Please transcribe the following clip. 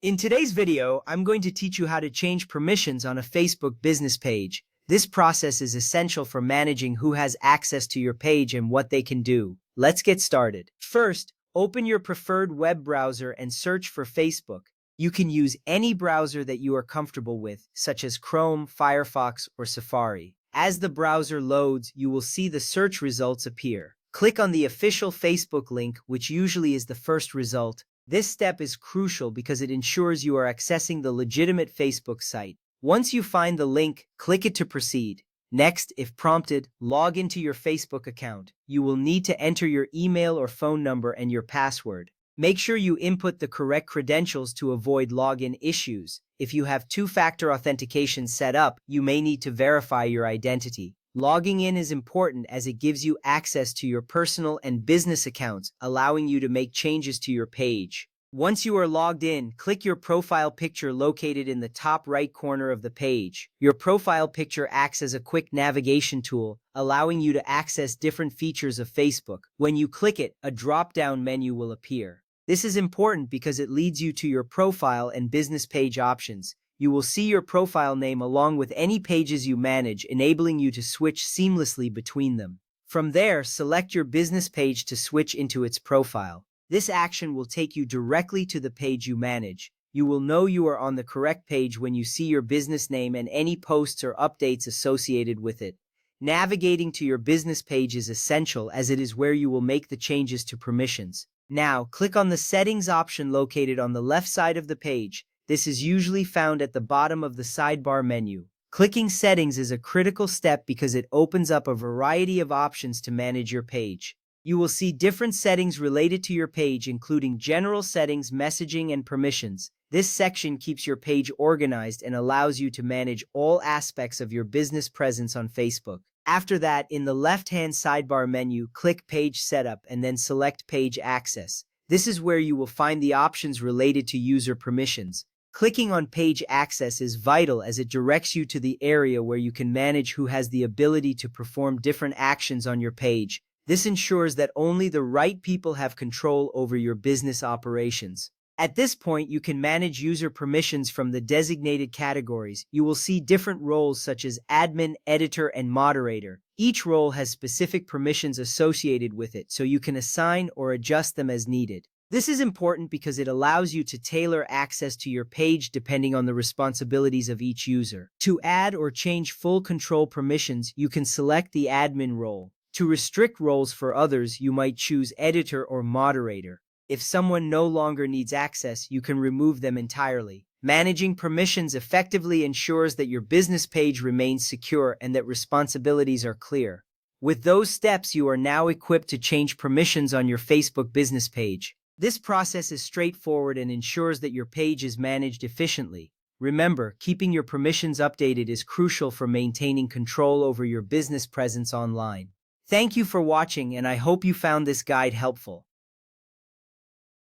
In today's video, I'm going to teach you how to change permissions on a Facebook business page. This process is essential for managing who has access to your page and what they can do. Let's get started. First, open your preferred web browser and search for Facebook. You can use any browser that you are comfortable with, such as Chrome, Firefox, or Safari. As the browser loads, you will see the search results appear. Click on the official Facebook link, which usually is the first result. This step is crucial because it ensures you are accessing the legitimate Facebook site. Once you find the link, click it to proceed. Next, if prompted, log into your Facebook account. You will need to enter your email or phone number and your password. Make sure you input the correct credentials to avoid login issues. If you have two-factor authentication set up, you may need to verify your identity. Logging in is important as it gives you access to your personal and business accounts, allowing you to make changes to your page. Once you are logged in, click your profile picture located in the top right corner of the page. Your profile picture acts as a quick navigation tool, allowing you to access different features of Facebook. When you click it, a drop-down menu will appear. This is important because it leads you to your profile and business page options. You will see your profile name along with any pages you manage, enabling you to switch seamlessly between them. From there, select your business page to switch into its profile. This action will take you directly to the page you manage. You will know you are on the correct page when you see your business name and any posts or updates associated with it. Navigating to your business page is essential as it is where you will make the changes to permissions. Now, click on the Settings option located on the left side of the page. This is usually found at the bottom of the sidebar menu. Clicking Settings is a critical step because it opens up a variety of options to manage your page. You will see different settings related to your page, including general settings, messaging, and permissions. This section keeps your page organized and allows you to manage all aspects of your business presence on Facebook. After that, in the left-hand sidebar menu, click Page Setup and then select Page Access. This is where you will find the options related to user permissions. Clicking on Page Access is vital as it directs you to the area where you can manage who has the ability to perform different actions on your page. This ensures that only the right people have control over your business operations. At this point, you can manage user permissions from the designated categories. You will see different roles such as admin, editor, and moderator. Each role has specific permissions associated with it, so you can assign or adjust them as needed. This is important because it allows you to tailor access to your page depending on the responsibilities of each user. To add or change full control permissions, you can select the admin role. To restrict roles for others, you might choose editor or moderator. If someone no longer needs access, you can remove them entirely. Managing permissions effectively ensures that your business page remains secure and that responsibilities are clear. With those steps, you are now equipped to change permissions on your Facebook business page. This process is straightforward and ensures that your page is managed efficiently. Remember, keeping your permissions updated is crucial for maintaining control over your business presence online. Thank you for watching, and I hope you found this guide helpful.